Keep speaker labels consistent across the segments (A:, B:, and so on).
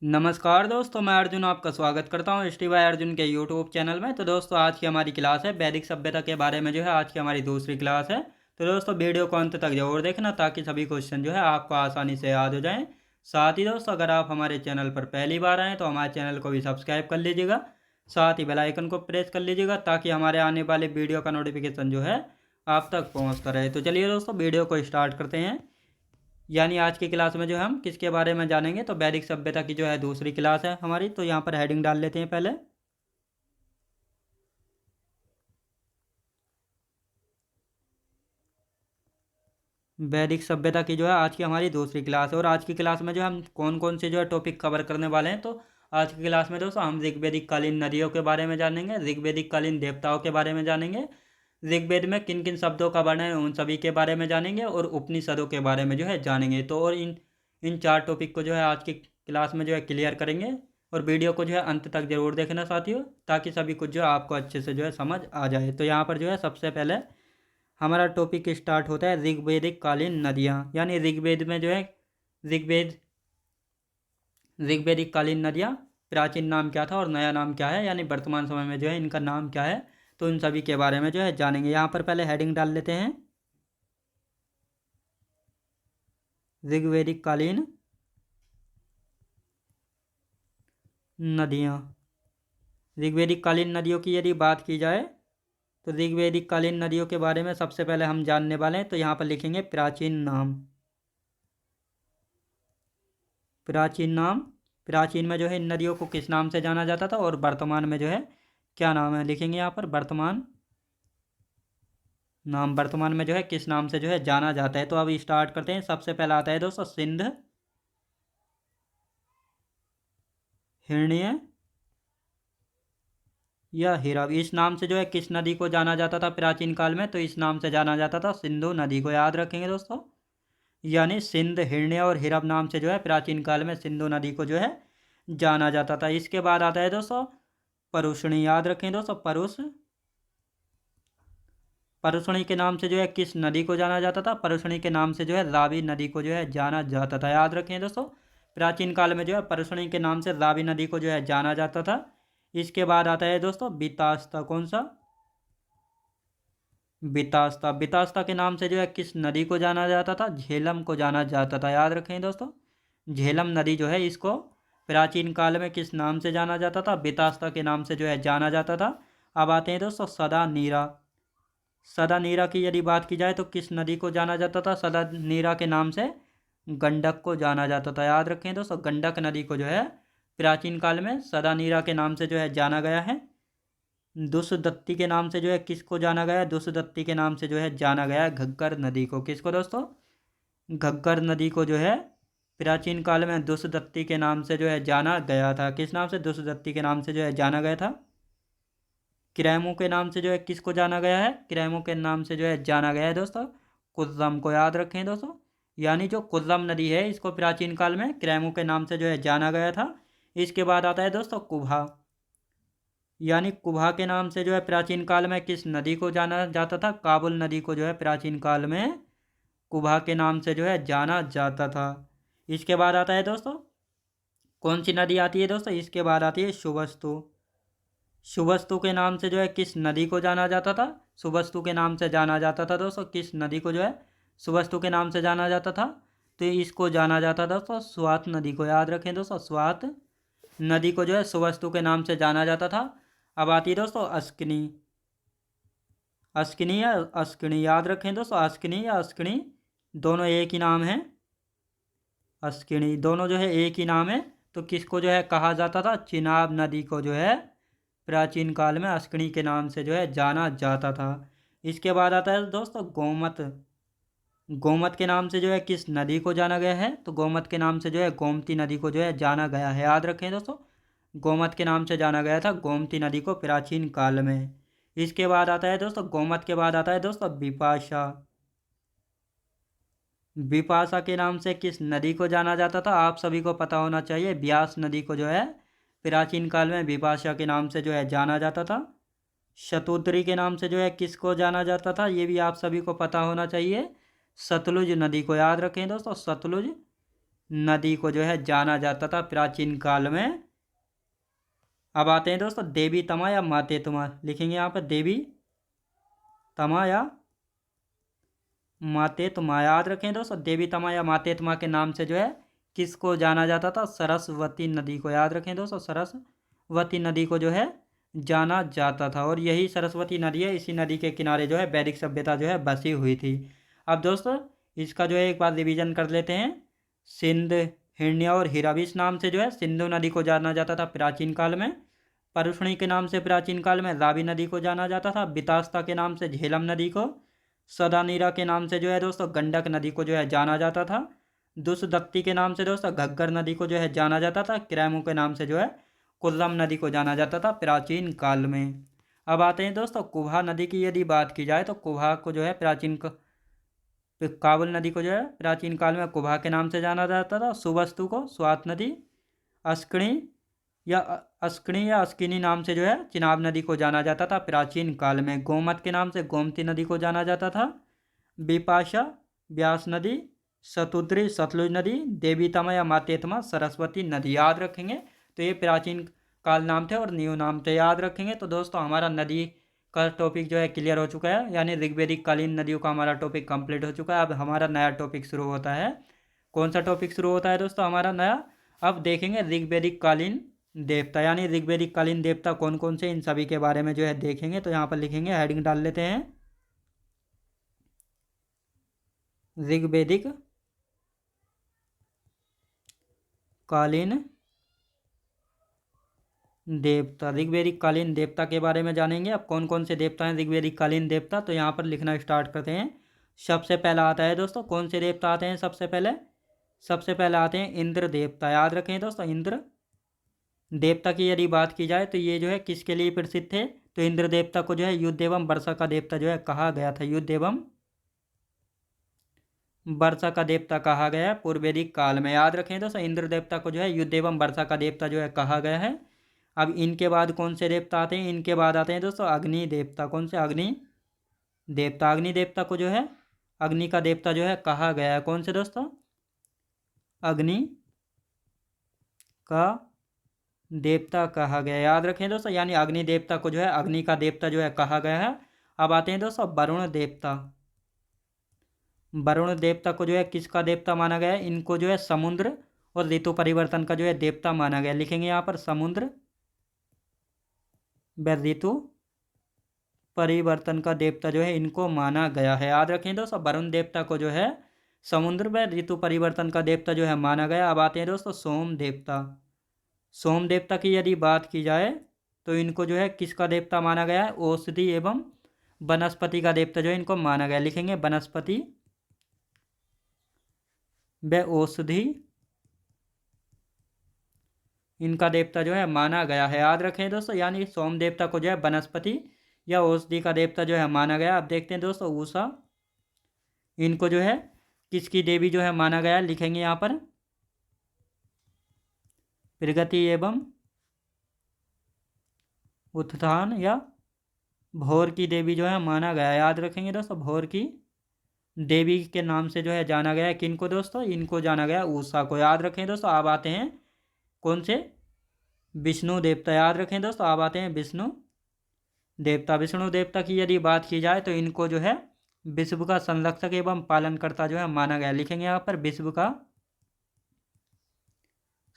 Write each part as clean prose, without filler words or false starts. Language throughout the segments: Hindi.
A: नमस्कार दोस्तों, मैं अर्जुन आपका स्वागत करता हूँ एस टी वाई अर्जुन के यूट्यूब चैनल में। तो दोस्तों, आज की हमारी क्लास है वैदिक सभ्यता के बारे में, जो है आज की हमारी दूसरी क्लास है। तो दोस्तों, वीडियो को अंत तक जरूर देखना ताकि सभी क्वेश्चन जो है आपको आसानी से याद हो जाएं। साथ ही दोस्तों, अगर आप हमारे चैनल पर पहली बार आएँ तो हमारे चैनल को भी सब्सक्राइब कर लीजिएगा। साथ ही बेल आइकन को प्रेस कर लीजिएगा ताकि हमारे आने वाले वीडियो का नोटिफिकेशन जो है आप तक पहुँचता रहे। तो चलिए दोस्तों, वीडियो को स्टार्ट करते हैं। यानी आज की क्लास में जो हम किसके बारे में जानेंगे, तो वैदिक सभ्यता की जो है दूसरी क्लास है हमारी। तो यहाँ पर हेडिंग डाल लेते हैं पहले। वैदिक सभ्यता की जो है आज की हमारी दूसरी क्लास है। और आज की क्लास में जो हम कौन कौन से जो है टॉपिक कवर करने वाले हैं, तो आज की क्लास में दोस्तों हम ऋग्वेदिक कालीन नदियों के बारे में जानेंगे, ऋग्वेदिक कालीन देवताओं के बारे में जानेंगे, ऋग्वेद में किन किन शब्दों का वर्णन है उन सभी के बारे में जानेंगे, और उपनिषदों के बारे में जो है जानेंगे। तो और इन इन चार टॉपिक को जो है आज की क्लास में जो है क्लियर करेंगे। और वीडियो को जो है अंत तक जरूर देखना साथियों, ताकि सभी कुछ जो है आपको अच्छे से जो है समझ आ जाए। तो यहाँ पर जो है सबसे पहले हमारा टॉपिक स्टार्ट होता है ऋग्वेदिक कालीन नदियाँ। यानी ऋग्वेद में जो है ऋग्वेद ऋग्वेदिक कालीन नदियाँ प्राचीन नाम क्या था और नया नाम क्या है, यानी वर्तमान समय में जो है इनका नाम क्या है। तो इन सभी के बारे में जो है जानेंगे। यहाँ पर पहले हेडिंग डाल लेते हैं ऋग्वेदिक कालीन नदियाँ। ऋग्वेदिक कालीन नदियों की यदि बात की जाए तो ऋग्वेदिक कालीन नदियों के बारे में सबसे पहले हम जानने वाले हैं। तो यहाँ पर लिखेंगे प्राचीन नाम। प्राचीन नाम, प्राचीन में जो है इन नदियों को किस नाम से जाना जाता था, और वर्तमान में जो है क्या नाम है, लिखेंगे यहाँ पर वर्तमान नाम। वर्तमान में जो है किस नाम से जो है जाना जाता है। तो अब स्टार्ट करते हैं। सबसे पहला आता है दोस्तों सिंध, हिरण्य या हिरव। इस नाम से जो है किस नदी को जाना जाता था प्राचीन काल में, तो इस नाम से जाना जाता था सिंधु नदी को। याद रखेंगे दोस्तों, यानी सिंध, हिरण्य और हिरव नाम से जो है प्राचीन काल में सिंधु नदी को जो है जाना जाता था। इसके बाद आता है दोस्तों परुष्णी। याद रखें दोस्तों, परुष्णी के नाम से जो है किस नदी को जाना जाता था, परुष्णी के नाम से जो है रावी नदी को जो है जाना जाता था। याद रखें दोस्तों, प्राचीन काल में जो है परुष्णी के नाम से रावी नदी को जो है जाना जाता था। इसके बाद आता है दोस्तों बीतास्ता। कौन सा? बीतास्ता। बीतास्ता के नाम से जो है किस नदी को जाना जाता था, झेलम को जाना जाता था। याद रखें दोस्तों, झेलम नदी जो है इसको प्राचीन काल में किस नाम से जाना जाता था, बीतास्ता के नाम से जो है जाना जाता था। अब आते हैं दोस्तों सदा नीरा। सदा नीरा की यदि बात की जाए तो किस नदी को जाना जाता था, सदा नीरा के नाम से गंडक को जाना जाता था। याद रखें दोस्तों, गंडक नदी को जो है प्राचीन काल में सदा नीरा के नाम से जो है जाना गया है। दुष्दत्ती के नाम से जो है किसको जाना गया है, दुष्दत्ती के नाम से जो है जाना गया है घग्गर नदी को। किसको दोस्तों? घग्गर नदी को जो है प्राचीन काल में दुष्दत्ती के नाम से जो है जाना गया था। किस नाम से? दुष्दत्ती के नाम से जो है जाना गया था। किरैमू के नाम से जो है किसको जाना गया है, किरैमू के नाम से जो है जाना गया है दोस्तों कुर्रम को। याद रखें दोस्तों, यानी जो कुर्रम नदी है इसको प्राचीन काल में किरैमू के नाम से जो है जाना गया था। इसके बाद आता है दोस्तों कुभा। यानी कुभा के नाम से जो है प्राचीन काल में किस नदी को जाना जाता था, काबुल नदी को जो है प्राचीन काल में कुभा के नाम से जो है जाना जाता था। इसके बाद आता है दोस्तों कौन सी नदी आती है दोस्तों, इसके बाद आती है सुबस्तु। सुबस्तु के नाम से जो है किस नदी को जाना जाता था, सुबस्तु के नाम से जाना जाता था दोस्तों किस नदी को जो है सुबस्तु के नाम से जाना जाता था, तो इसको जाना जाता था दोस्तों स्वात नदी को। याद रखें दोस्तों, स्वात नदी को जो है सुबस्तु के नाम से जाना जाता था। अब आती है दोस्तों अस्किनी। अस्किनी या अस्किनी, याद रखें दोस्तों, अस्किनी या अस्किनी दोनों एक ही नाम है। अस्किनी दोनों जो है एक ही नाम है। तो किसको जो है कहा जाता था, चिनाब नदी को जो है प्राचीन काल में अस्किनी के नाम से जो है जाना जाता था। इसके बाद आता है दोस्तों गोमत। गोमत के नाम से जो है किस नदी को जाना गया है, तो गोमत के नाम से जो है गोमती नदी को जो है जाना गया है। याद रखें दोस्तों, गोमत के नाम से जाना गया था गोमती नदी को प्राचीन काल में। इसके बाद आता है दोस्तों गोमत के बाद आता है दोस्तों बिपाशा। बिपाशा के नाम से किस नदी को जाना जाता था, आप सभी को पता होना चाहिए, ब्यास नदी को जो है प्राचीन काल में बिपाशा के नाम से जो है जाना जाता था। शतुद्री के नाम से जो है किसको जाना जाता था, ये भी आप सभी को पता होना चाहिए, सतलुज नदी को। याद रखें दोस्तों, सतलुज नदी को जो है जाना जाता था प्राचीन काल में। अब आते हैं दोस्तों देवी तमा या माते तमा, लिखेंगे यहाँ पर देवी तमा या माते तमा। याद रखें दोस्तों देवी तमा या माते तमा के नाम से जो है किसको जाना जाता था? सरस्वती नदी को। याद रखें दोस्तों सरस्वती नदी को जो है जाना जाता था, और यही सरस्वती नदी है, इसी नदी के किनारे जो है वैदिक सभ्यता जो है बसी हुई थी। अब दोस्तों इसका जो है एक बार रिवीजन कर लेते हैं। सिंध, हिरण्य और हिराविस नाम से जो है सिंधु नदी को जाना जाता था प्राचीन काल में। परुष्णी के नाम से प्राचीन काल में रावी नदी को जाना जाता था। बितास्ता के नाम से झेलम नदी को। सदानीरा के नाम से जो है दोस्तों गंडक नदी को जो है जाना जाता था। दुष्दत्ती के नाम से दोस्तों घग्गर नदी को जो है जाना जाता था। क्रैमू के नाम से जो है कुल्लम नदी को जाना जाता था प्राचीन काल में। अब आते हैं दोस्तों कुभा नदी की यदि बात की जाए तो कुभा को जो है काबुल नदी को जो है प्राचीन काल में कुभा के नाम से जाना जाता था। सुवस्तु को स्वात नदी। अस्कणी या अस्किनी नाम से जो है चिनाब नदी को जाना जाता था प्राचीन काल में। गोमत के नाम से गोमती नदी को जाना जाता था। बिपाशा ब्यास नदी। शतुद्री सतलुज नदी। देवीतमा या मातेतमा सरस्वती नदी। याद रखेंगे तो ये प्राचीन काल नाम थे और न्यू नाम थे, याद रखेंगे। तो दोस्तों हमारा नदी का टॉपिक जो है क्लियर हो चुका है, यानी ऋग्वेदिक कालीन नदियों का हमारा टॉपिक कंप्लीट हो चुका है। अब हमारा नया टॉपिक शुरू होता है। कौन सा टॉपिक शुरू होता है दोस्तों हमारा नया? अब देखेंगे ऋग्वेदिक कालीन देवता, यानी ऋग्वेदिक कालीन देवता कौन कौन से, इन सभी के बारे में जो है देखेंगे। तो यहाँ पर लिखेंगे, हेडिंग डाल लेते हैं ऋग्वेदिक कालीन देवता। ऋग्वेदिक कालीन देवता के बारे में जानेंगे। अब कौन कौन से देवता हैं ऋग्वेदिक कालीन देवता, तो यहाँ पर लिखना स्टार्ट करते हैं। सबसे पहला आता है दोस्तों, कौन से देवता आते हैं सबसे पहले आते हैं इंद्र देवता। याद रखें दोस्तों इंद्र देवता की यदि बात की जाए तो ये जो है किसके लिए प्रसिद्ध थे? तो इंद्र देवता को जो है युद्ध एवं वर्षा का देवता जो है कहा गया था। युद्ध एवं वर्षा का देवता कहा गया है पूर्व वैदिक काल में। याद रखें दोस्तों इंद्र देवता को जो है युद्ध एवं वर्षा का देवता जो है कहा गया है। अब इनके बाद कौन से देवता आते हैं? इनके बाद आते हैं दोस्तों अग्नि देवता। कौन से? अग्नि देवता। अग्नि देवता को जो है अग्नि का देवता जो है कहा गया है। कौन से दोस्तों? अग्नि का देवता कहा गया। याद रखें दोस्तों, यानी अग्नि देवता को जो है अग्नि का देवता जो है कहा गया है। अब आते हैं दोस्तों वरुण देवता। वरुण देवता को जो है किसका देवता माना गया है? इनको जो है समुद्र और ऋतु परिवर्तन का जो है देवता माना गया। लिखेंगे यहाँ पर समुद्र व ऋतु परिवर्तन का देवता जो है इनको माना गया है। याद रखें दोस्तों वरुण देवता को जो है समुद्र व ऋतु परिवर्तन का देवता जो है माना गया। अब आते हैं दोस्तों सोम देवता। सोम देवता की यदि बात की जाए तो इनको जो है किसका देवता माना गया है? औषधि एवं वनस्पति का देवता जो है इनको माना गया। लिखेंगे वनस्पति व औषधि इनका देवता जो है माना गया है। याद रखें दोस्तों, यानी सोम देवता को जो है वनस्पति या औषधि का देवता जो है माना गया। अब देखते हैं दोस्तों उषा, इनको जो है किसकी देवी जो है माना गया? लिखेंगे यहाँ पर प्रगति एवं उत्थान या भोर की देवी जो है माना गया। याद रखेंगे दोस्तों भोर की देवी के नाम से जो है जाना गया है। किनको दोस्तों? इनको जाना गया उषा को। याद रखें दोस्तों। अब आते हैं कौन से? विष्णु देवता। याद रखें दोस्तों अब आते हैं विष्णु देवता। विष्णु देवता की यदि बात की जाए तो इनको जो है विश्व का संरक्षक एवं पालनकर्ता जो है माना गया। लिखेंगे यहाँ पर विश्व का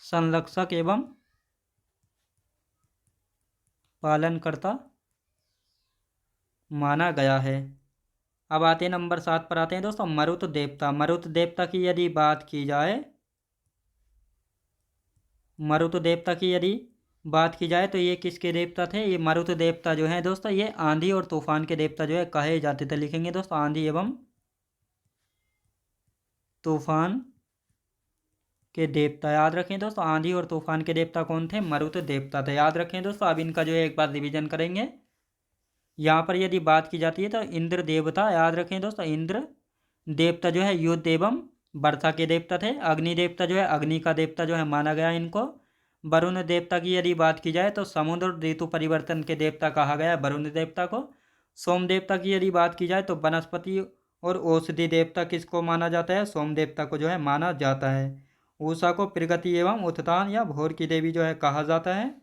A: संरक्षक एवं पालनकर्ता माना गया है। अब आते हैं नंबर 7 पर आते हैं दोस्तों मरुत देवता। मरुत देवता की यदि बात की जाए, मरुत देवता की यदि बात की जाए तो ये किसके देवता थे? ये मरुत देवता जो है दोस्तों ये आंधी और तूफान के देवता जो है कहे जाते थे। लिखेंगे दोस्तों आंधी एवं तूफान के देवता। याद रखें दोस्तों आंधी और तूफान के देवता कौन थे? मरुत देवता थे। याद रखें दोस्तों। अब इनका जो है एक बार रिवीजन करेंगे। यहाँ पर यदि बात की जाती है तो इंद्र देवता। याद रखें दोस्तों इंद्र देवता जो है युद्ध एवं वर्षा के देवता थे। अग्नि देवता जो है अग्नि का देवता जो है माना गया इनको। वरुण देवता की यदि बात की जाए तो समुद्र ऋतु परिवर्तन के देवता कहा गया है वरुण देवता को। सोम देवता की यदि बात की जाए तो वनस्पति और औषधि देवता किसको माना जाता है? सोम देवता को जो है माना जाता है। उषा को प्रगति एवं उत्थान या भोर की देवी जो है कहा जाता है।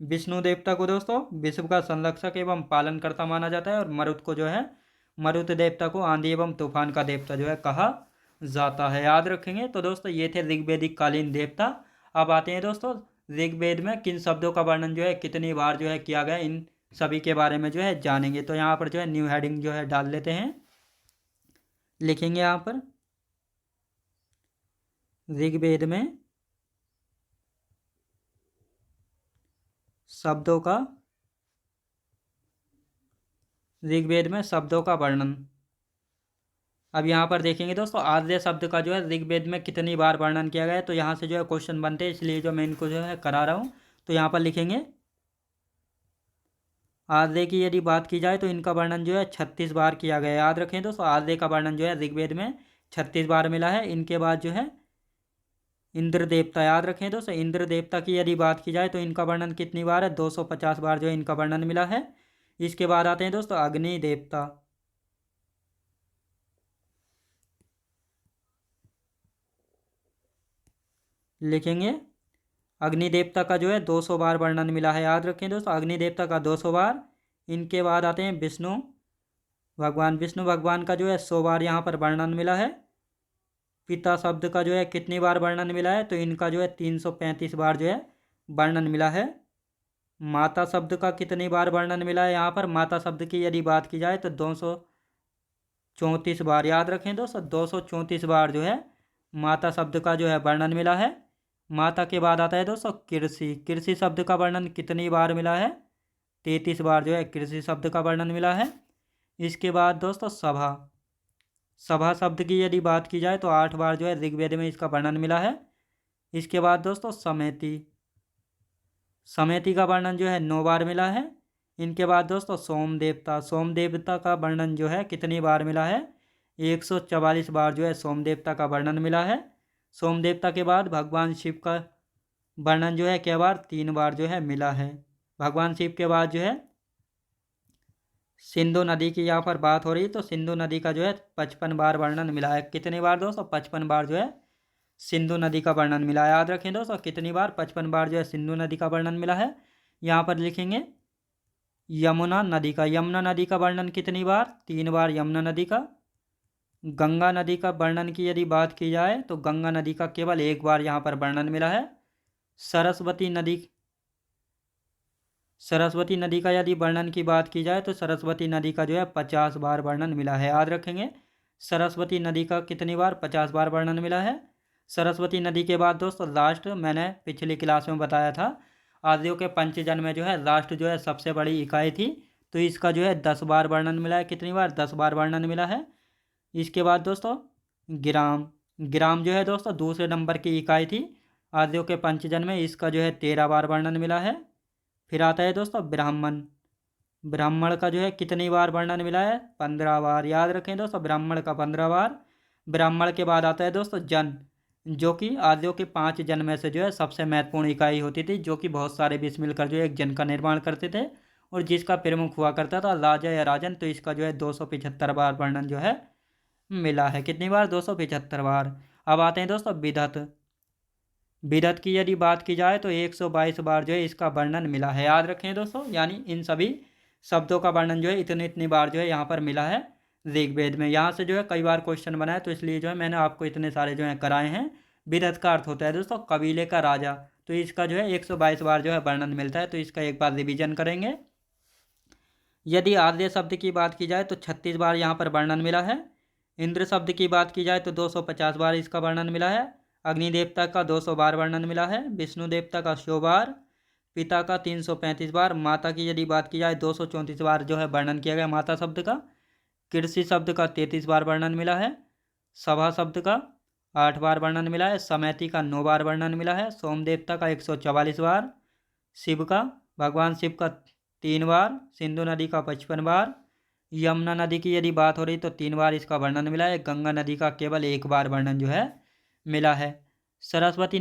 A: विष्णु देवता को दोस्तों विश्व का संरक्षक एवं पालनकर्ता माना जाता है। और मरुत को जो है मरुत देवता को आंधी एवं तूफान का देवता जो है कहा जाता है। याद रखेंगे। तो दोस्तों ये थे ऋग्वेदिक कालीन देवता। अब आते हैं दोस्तों ऋग्वेद में किन शब्दों का वर्णन जो है कितनी बार जो है किया गया, इन सभी के बारे में जो है जानेंगे। तो यहाँ पर जो है न्यू हेडिंग जो है डाल लेते हैं, लिखेंगे यहाँ पर ऋग्वेद में शब्दों का वर्णन। अब यहाँ पर देखेंगे दोस्तों आर्य शब्द का जो है ऋग्वेद में कितनी बार वर्णन किया गया है। तो यहाँ से जो है क्वेश्चन बनते हैं, इसलिए जो मैं इनको जो है करा रहा हूँ। तो यहाँ पर लिखेंगे आर्य की यदि बात की जाए तो इनका वर्णन जो है 36 बार किया गया है। याद रखें दोस्तों आर्य का वर्णन जो है ऋग्वेद में 36 बार मिला है। इनके बाद जो है इंद्र देवता, याद रखें दोस्तों इंद्र देवता की यदि बात की जाए तो इनका वर्णन कितनी बार है, 250 बार जो है इनका वर्णन मिला है। इसके बाद आते हैं दोस्तों अग्नि देवता। लिखेंगे अग्नि देवता का जो है 200 बार वर्णन मिला है। याद रखें दोस्तों अग्नि देवता का 200 बार। इनके बाद आते हैं विष्णु भगवान का जो है 100 बार यहाँ पर वर्णन मिला है। पिता शब्द का जो है कितनी बार वर्णन मिला है, तो इनका जो है 335 बार जो है वर्णन मिला है। माता शब्द का कितनी बार वर्णन मिला है, यहाँ पर माता शब्द की यदि बात की जाए तो 234 बार। याद रखें दोस्तों 234 बार जो है माता शब्द का जो है वर्णन मिला है। माता के बाद आता है दोस्तों कृषि शब्द का वर्णन कितनी बार मिला है, 33 बार जो है कृषि शब्द का वर्णन मिला है। इसके बाद दोस्तों सभा शब्द की यदि बात की जाए तो 8 बार जो है ऋग्वेद में इसका वर्णन मिला है। इसके बाद दोस्तों समेति का वर्णन जो है 9 बार मिला है। इनके बाद दोस्तों सोम देवता का वर्णन जो है कितनी बार मिला है, 144 बार जो है सोम देवता का वर्णन मिला है। सोम देवता के बाद भगवान शिव का वर्णन जो है क्या बार, 3 बार जो है मिला है। भगवान शिव के बाद जो है सिंधु नदी की यहाँ पर बात हो रही है, तो सिंधु नदी का जो है 55 बार वर्णन मिला है। कितनी बार दोस्तों, 55 बार जो है सिंधु नदी का वर्णन मिला है। याद रखें दोस्तों कितनी बार, 55 बार जो है सिंधु नदी का वर्णन मिला है। यहाँ पर लिखेंगे यमुना नदी का वर्णन कितनी बार, 3 बार यमुना नदी का। गंगा नदी का वर्णन की यदि बात की जाए तो गंगा नदी का केवल 1 बार यहाँ पर वर्णन मिला है। सरस्वती नदी का यदि वर्णन की बात की जाए तो सरस्वती नदी का जो है 50 बार वर्णन मिला है। याद रखेंगे सरस्वती नदी का कितनी बार, 50 बार वर्णन मिला है। सरस्वती नदी के बाद दोस्तों लास्ट, मैंने पिछली क्लास में बताया था आर्यों के पंचजन में जो है लास्ट जो है सबसे बड़ी इकाई थी, तो इसका जो है 10 बार वर्णन मिला है। कितनी बार, 10 बार वर्णन मिला है। इसके बाद दोस्तों ग्राम जो है दोस्तों दूसरे नंबर की इकाई थी आर्यों के पंचजन में, इसका जो है 13 बार वर्णन मिला है। फिर आता है दोस्तों ब्राह्मण का जो है कितनी बार वर्णन मिला है, 15 बार। याद रखें दोस्तों ब्राह्मण का 15 बार। ब्राह्मण के बाद आता है दोस्तों जन, जो कि आर्यों के 5 जन में से जो है सबसे महत्वपूर्ण इकाई होती थी, जो कि बहुत सारे बीच मिलकर जो एक जन का निर्माण करते थे और जिसका प्रमुख हुआ करता था राजा या राजन। तो इसका जो है 275 बार वर्णन जो है मिला है। कितनी बार, 275 बार। अब आते हैं दोस्तों विदत की यदि बात की जाए तो 122 बार जो है इसका वर्णन मिला है। याद रखें दोस्तों, यानी इन सभी शब्दों का वर्णन जो है इतनी बार जो है यहाँ पर मिला है ऋग्वेद में। यहाँ से जो है कई बार क्वेश्चन बनाए, तो इसलिए जो है मैंने आपको इतने सारे जो है कराए हैं। विदत का अर्थ होता है दोस्तों कबीले का राजा, तो इसका जो है 122 बार जो है वर्णन मिलता है। तो इसका एक बार रिविजन करेंगे। यदि आर्य शब्द की बात की जाए तो 36 बार यहाँ पर वर्णन मिला है। इंद्र शब्द की बात की जाए तो 250 बार इसका वर्णन मिला है। अग्नि देवता का 200 बार वर्णन मिला है। विष्णु देवता का 100 बार। पिता का 335 बार। माता की यदि बात की जाए 234 बार जो है वर्णन किया गया माता शब्द का। कृषि शब्द का 33 बार वर्णन मिला है। सभा शब्द का 8 बार वर्णन मिला है। समेति का 9 बार वर्णन मिला है। सोम देवता का 144 बार। भगवान शिव का 3 बार। सिंधु नदी का 55 बार। यमुना नदी की यदि बात हो रही तो 3 बार इसका वर्णन मिला है। गंगा नदी का केवल 1 बार वर्णन जो है मिला है। सरस्वती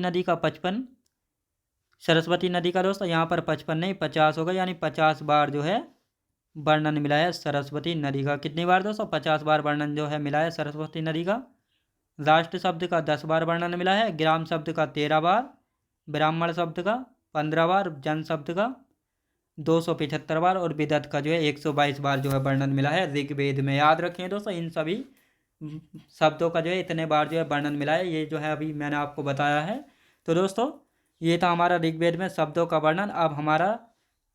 A: नदी का दोस्तों यहाँ पर 55 नहीं 50 होगा, यानी 50 बार जो है वर्णन मिला है सरस्वती नदी का। कितनी बार दोस्तों, 50 बार वर्णन जो है मिला है सरस्वती नदी का। राष्ट्र शब्द का 10 बार वर्णन मिला है, ग्राम शब्द का 13 बार, ब्राह्मण शब्द का 15 बार, जन शब्द का 275 बार और विदत का जो है 122 बार जो है वर्णन मिला है ऋग्वेद में। याद रखें दोस्तों, इन सभी शब्दों का जो है इतने बार जो है वर्णन मिला है, ये जो है अभी मैंने आपको बताया है। तो दोस्तों ये था हमारा ऋग्वेद में शब्दों का वर्णन। अब हमारा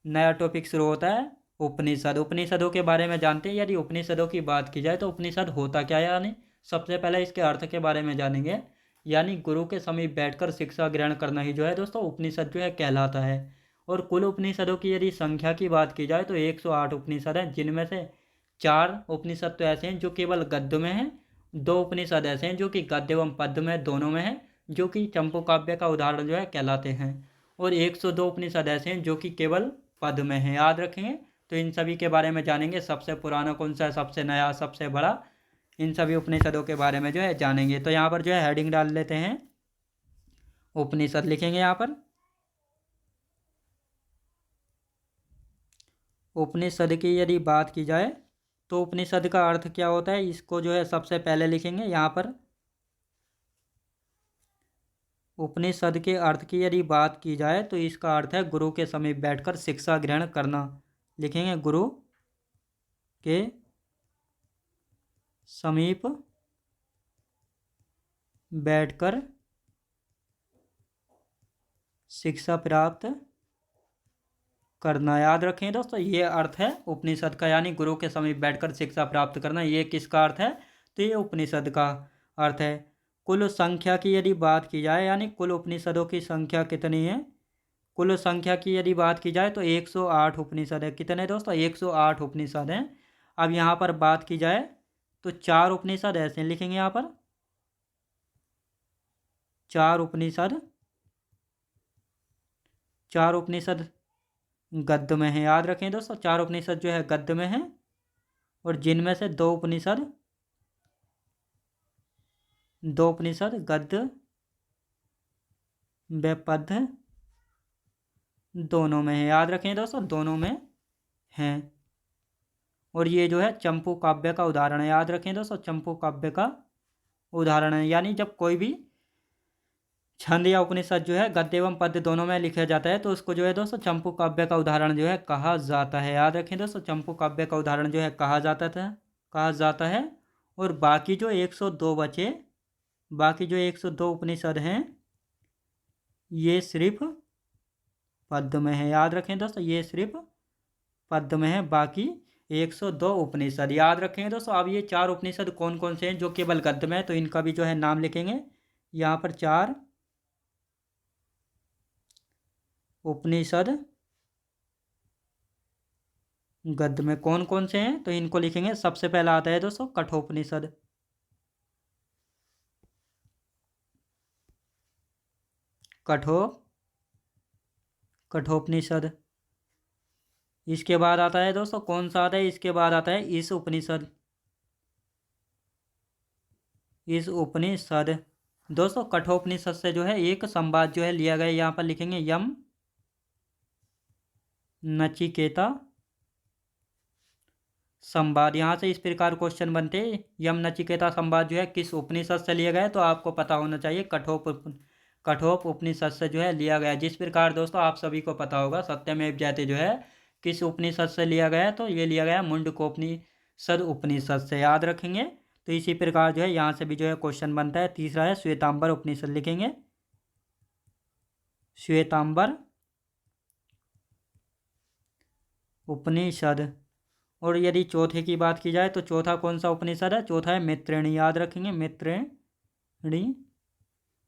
A: नया टॉपिक शुरू होता है उपनिषद। उपनिषदों के बारे में जानते हैं। यदि उपनिषदों की बात की जाए तो उपनिषद होता क्या है, यानी सबसे पहले इसके अर्थ के बारे में जानेंगे। यानी गुरु के समीप बैठकर शिक्षा ग्रहण करना ही जो है दोस्तों उपनिषद जो है कहलाता है। और कुल उपनिषदों की यदि संख्या की बात की जाए तो 108 उपनिषद हैं, जिनमें से 4 उपनिषद तो ऐसे हैं जो केवल गद्य में हैं, 2 उपनिषद ऐसे हैं जो कि गद्य एवं पद्य में दोनों में हैं, जो कि चंपू काव्य का उदाहरण जो है कहलाते हैं। और 102 उपनिषद ऐसे हैं जो कि केवल पद में हैं। याद रखेंगे। तो इन सभी के बारे में जानेंगे, सबसे पुराना कौन सा है, सबसे नया, सबसे बड़ा, इन सभी उपनिषदों के बारे में जो है जानेंगे। तो यहाँ पर जो है हेडिंग डाल लेते हैं, उपनिषद लिखेंगे यहाँ पर। उपनिषद की यदि बात की जाए तो उपनिषद का अर्थ क्या होता है, इसको जो है सबसे पहले लिखेंगे यहाँ पर। उपनिषद के अर्थ की यदि बात की जाए तो इसका अर्थ है गुरु के समीप बैठकर शिक्षा ग्रहण करना। लिखेंगे गुरु के समीप बैठकर शिक्षा प्राप्त करना। याद रखें दोस्तों, ये अर्थ है उपनिषद का, यानी गुरु के समीप बैठकर शिक्षा प्राप्त करना। ये किसका अर्थ है, तो ये उपनिषद का अर्थ है। कुल संख्या की यदि बात की जाए, यानी कुल उपनिषदों की संख्या कितनी है, कुल संख्या की यदि बात की जाए तो 108 उपनिषद है। कितने दोस्तों, 108 उपनिषद हैं। अब यहाँ पर बात की जाए तो 4 उपनिषद ऐसे लिखेंगे यहाँ पर, 4 उपनिषद, 4 उपनिषद गद्य में है। याद रखें दोस्तों, 4 उपनिषद जो है गद्य में है, और जिनमें से 2 उपनिषद गद्य व पद्य दोनों में है। याद रखें दोस्तों, दोनों में हैं। और ये जो है चंपू काव्य का उदाहरण है। याद रखें दोस्तों, चंपू काव्य का उदाहरण है। यानी जब कोई भी छंद या उपनिषद जो है गद्य एवं पद्य दोनों में लिखा जाता है तो उसको जो है दोस्तों चंपू काव्य का उदाहरण जो है कहा जाता है। याद रखें दोस्तों, चंपू काव्य का उदाहरण जो है कहा जाता है। और बाकी जो 102 बचे, बाकी जो 102 उपनिषद हैं ये सिर्फ पद्य में है। याद रखें दोस्तों, ये सिर्फ पद्य में है, बाकी 102 उपनिषद। याद रखें दोस्तों। अब ये 4 उपनिषद कौन कौन से हैं जो केवल गद्य में है, तो इनका भी जो है नाम लिखेंगे यहाँ पर। 4 उपनिषद गद्य में कौन कौन से हैं, तो इनको लिखेंगे। सबसे पहला आता है दोस्तों कठोपनिषद। कठोपनिषद। इसके बाद आता है दोस्तों कौन सा आता है, इसके बाद आता है इस उपनिषद। इस उपनिषद दोस्तों कठोपनिषद से जो है एक संवाद जो है लिया गया, यहाँ पर लिखेंगे यम नचिकेता संवाद। यहाँ से इस प्रकार क्वेश्चन बनते हैं, यम नचिकेता संवाद जो है किस उपनिषद से लिया गया है, तो आपको पता होना चाहिए कठोप उपनिषद से जो है लिया गया। जिस प्रकार दोस्तों आप सभी को पता होगा सत्यमेव जयते जो है किस उपनिषद से लिया गया है, तो ये लिया गया मुंडकोपनिषद उपनिषद से। याद रखेंगे। तो इसी प्रकार जो है यहाँ से भी जो है क्वेश्चन बनता है। तीसरा है श्वेतांबर उपनिषद। लिखेंगे श्वेतांबर उपनिषद। और यदि चौथे की बात की जाए तो चौथा कौन सा उपनिषद है, चौथा है मैत्रेयणी। याद रखेंगे मैत्रेयणी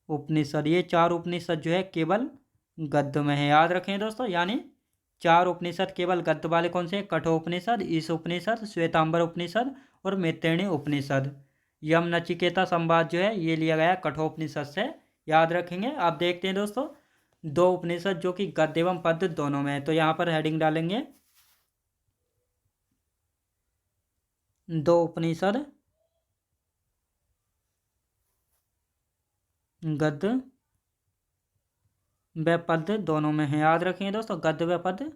A: उपनिषद। ये 4 उपनिषद जो है केवल गद्य में है। याद रखें दोस्तों, यानी 4 उपनिषद केवल गद्य वाले कौन से हैं, कठोपनिषद, ईश उपनिषद, श्वेतांबर उपनिषद और मैत्रेयणी उपनिषद। यम नचिकेता संवाद जो है ये लिया गया कठोपनिषद से। याद रखेंगे। आप देखते हैं दोस्तों 2 उपनिषद जो कि गद्य एवं पद्य दोनों में है, तो यहाँ पर हेडिंग डालेंगे 2 उपनिषद गद्य व पद्य दोनों में है। याद रखेंगे दोस्तों, गद्य व पद्य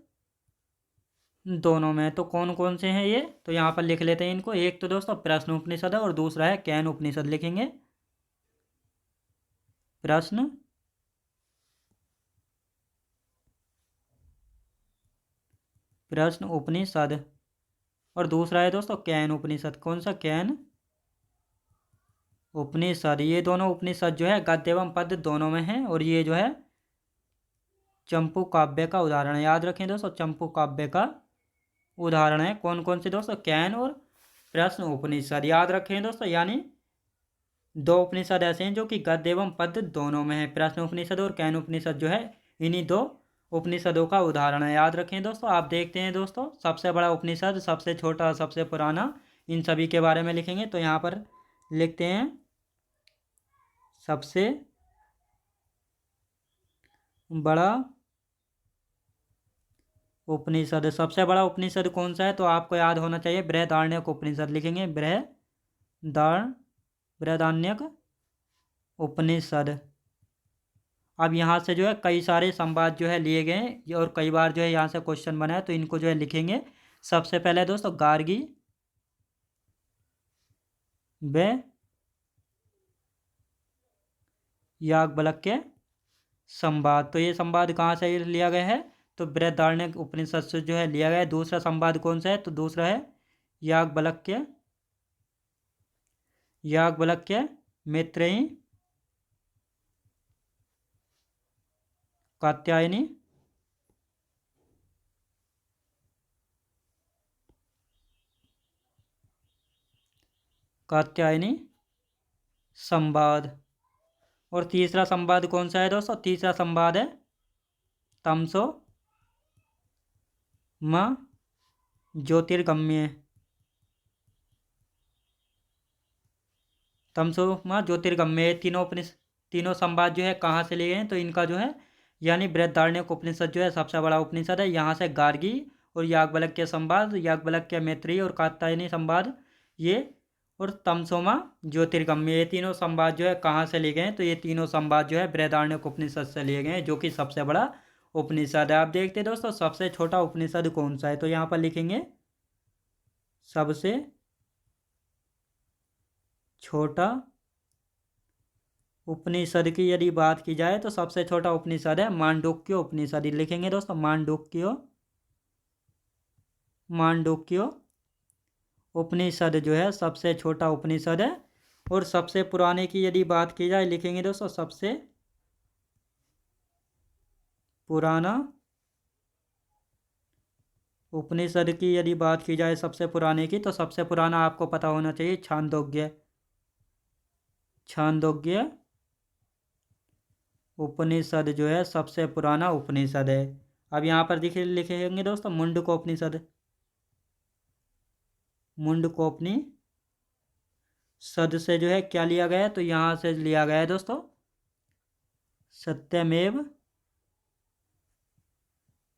A: दोनों में। तो कौन कौन से हैं ये, तो यहाँ पर लिख लेते हैं इनको। एक तो दोस्तों प्रश्न उपनिषद है और दूसरा है कैन उपनिषद। लिखेंगे प्रश्न उपनिषद। और दूसरा है दोस्तों कैन उपनिषद। कौन सा? कैन उपनिषद। ये दोनों उपनिषद जो है गद्य एवं पद्य दोनों में है, और ये जो है चंपू काव्य का उदाहरण है। याद रखें दोस्तों, चंपू काव्य का उदाहरण है। कौन कौन से दोस्तों? कैन और प्रश्न उपनिषद। याद रखें दोस्तों, यानी दो उपनिषद ऐसे हैं जो कि गद्य एवं पद्य दोनों में है। प्रश्न उपनिषद और कैन उपनिषद जो है इन्हीं दो उपनिषदों का उदाहरण है। याद रखें दोस्तों। आप देखते हैं दोस्तों, सबसे बड़ा उपनिषद, सबसे छोटा, सबसे पुराना, इन सभी के बारे में लिखेंगे। तो यहाँ पर लिखते हैं सबसे बड़ा उपनिषद। सबसे बड़ा उपनिषद कौन सा है? तो आपको याद होना चाहिए बृहदारण्यक उपनिषद। लिखेंगे बृहदारण्यक उपनिषद। अब यहाँ से जो है कई सारे संवाद जो है लिए गए हैं, और कई बार जो है यहाँ से क्वेश्चन बना है, तो इनको जो है लिखेंगे। सबसे पहले दोस्तों गार्गी व याज्ञवल्क्य संवाद। तो ये संवाद कहाँ से लिया गया है? तो बृहदारण्यक उपनिषद से जो है लिया गया है। दूसरा संवाद कौन सा है? तो दूसरा है याज्ञवल्क्य मैत्रेयी कात्यायनी संवाद। और तीसरा संवाद कौन सा है दोस्तों? तीसरा संवाद है तमसो म ज्योतिर्गम्य। तमसो म ज्योतिर्गम्य। तीनों संवाद जो है कहाँ से लिए गए हैं? तो इनका जो है यानी बृहदारण्यक उपनिषद जो है सबसे बड़ा उपनिषद है। यहाँ से गार्गी और याज्ञवल्क्य संवाद, याज्ञवल्क्य मैत्रेयी और कात्यायनी संवाद, ये और तमसोमा ज्योतिर्गम्य, ये तीनों संवाद जो है कहाँ से लिए गए हैं? तो ये तीनों संवाद जो है बृहदारण्यक उपनिषद से लिए गए हैं, जो कि सबसे बड़ा उपनिषद है। आप देखते हैं दोस्तों सबसे छोटा उपनिषद कौन सा है? तो यहाँ पर लिखेंगे सबसे छोटा उपनिषद की यदि बात की जाए तो सबसे छोटा उपनिषद है मांडूक्य उपनिषद। लिखेंगे दोस्तों मांडूक्य उपनिषद जो है सबसे छोटा उपनिषद है। और सबसे पुराने की यदि बात की जाए, लिखेंगे दोस्तों सबसे पुराना उपनिषद की यदि बात की जाए सबसे पुराने की, तो सबसे पुराना आपको पता होना चाहिए छांदोग्य उपनिषद जो है सबसे पुराना उपनिषद है। अब यहाँ पर लिखेंगे दोस्तों मुंडकोपनिषद से जो है क्या लिया गया है? तो यहाँ से लिया गया है दोस्तों सत्यमेव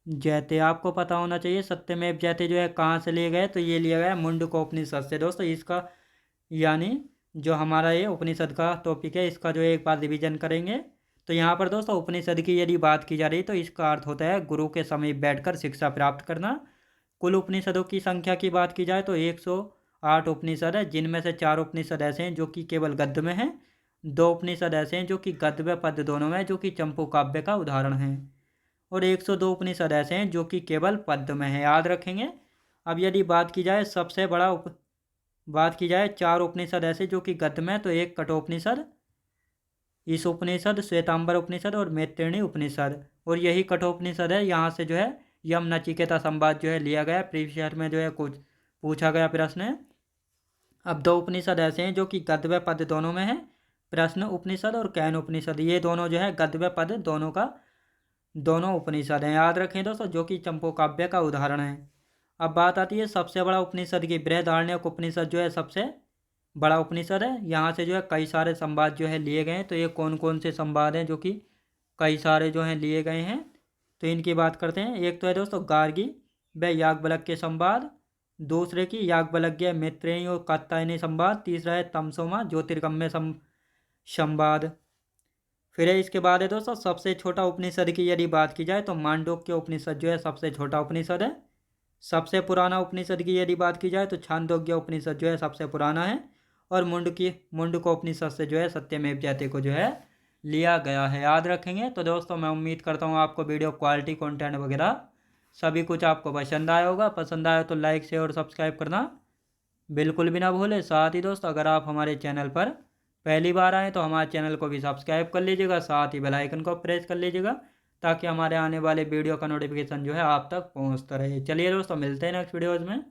A: जयते। आपको पता होना चाहिए सत्यमेव जयते जो है कहाँ से लिए गए? तो ये लिया गया है मुंडकोपनिषद से। दोस्तों इसका यानी जो हमारा ये उपनिषद का टॉपिक है, इसका जो एक बार रिवीजन करेंगे। तो यहाँ पर दोस्तों उपनिषद की यदि बात की जा रही है तो इसका अर्थ होता है गुरु के समीप बैठकर शिक्षा प्राप्त करना। कुल उपनिषदों की संख्या की बात की जाए तो 108 उपनिषद है, जिनमें से 4 उपनिषद ऐसे हैं जो कि केवल गद्य में हैं, 2 उपनिषद ऐसे हैं जो कि गद्य व पद्य दोनों में है, जो कि चंपू काव्य का उदाहरण है, और 102 उपनिषद ऐसे हैं जो कि केवल पद्य में है। याद रखेंगे। अब यदि बात की जाए सबसे बड़ा बात की जाए 4 उपनिषद ऐसे जो कि गद्य में, तो एक कठोपनिषद, ईश उपनिषद, श्वेतांबर उपनिषद और मैत्रेयी उपनिषद। और यही कठोपनिषद है, यहाँ से जो है यम नचिकेता संवाद जो है लिया गया। प्रीवियस ईयर में जो है कुछ पूछा गया प्रश्न है। अब 2 उपनिषद ऐसे हैं जो कि गद्य व पद्य दोनों में है, प्रश्न उपनिषद और कैन उपनिषद। ये दोनों जो है गद्य व पद्य दोनों उपनिषद हैं। याद रखें दोस्तों, जो कि चंपू काव्य का उदाहरण है। अब बात आती है सबसे बड़ा उपनिषद की। बृहदारण्यक उपनिषद जो है सबसे बड़ा उपनिषद है। यहाँ से जो है कई सारे संवाद जो है लिए गए हैं। तो ये कौन कौन से संवाद हैं जो कि कई सारे जो हैं लिए गए हैं? तो इनकी बात करते हैं। एक तो है दोस्तों गार्गी व याज्ञवल्क्य संवाद, दूसरे की याज्ञवल्क्य मैत्रेयी और कात्यायनी संवाद, तीसरा है तमसोमा ज्योतिर्गम्य संवाद। फिर है इसके बाद है दोस्तों सबसे छोटा उपनिषद की यदि बात की जाए तो मांडूक्य उपनिषद जो है सबसे छोटा उपनिषद है। सबसे पुराना उपनिषद की यदि बात की जाए तो छांदोग्य उपनिषद जो है सबसे पुराना है, और मुंडकोपनिषद से जो है सत्यमेव जयते को जो है लिया गया है। याद रखेंगे। तो दोस्तों मैं उम्मीद करता हूँ आपको वीडियो क्वालिटी कंटेंट वगैरह सभी कुछ आपको पसंद आया होगा। पसंद आया तो लाइक शेयर और सब्सक्राइब करना बिल्कुल भी ना भूलें। साथ ही दोस्तों अगर आप हमारे चैनल पर पहली बार आएँ तो हमारे चैनल को भी सब्सक्राइब कर लीजिएगा, साथ ही बेल आइकन को प्रेस कर लीजिएगा ताकि हमारे आने वाले वीडियो का नोटिफिकेशन जो है आप तक पहुंचता रहे। चलिए दोस्तों मिलते हैं नेक्स्ट वीडियोज़ में।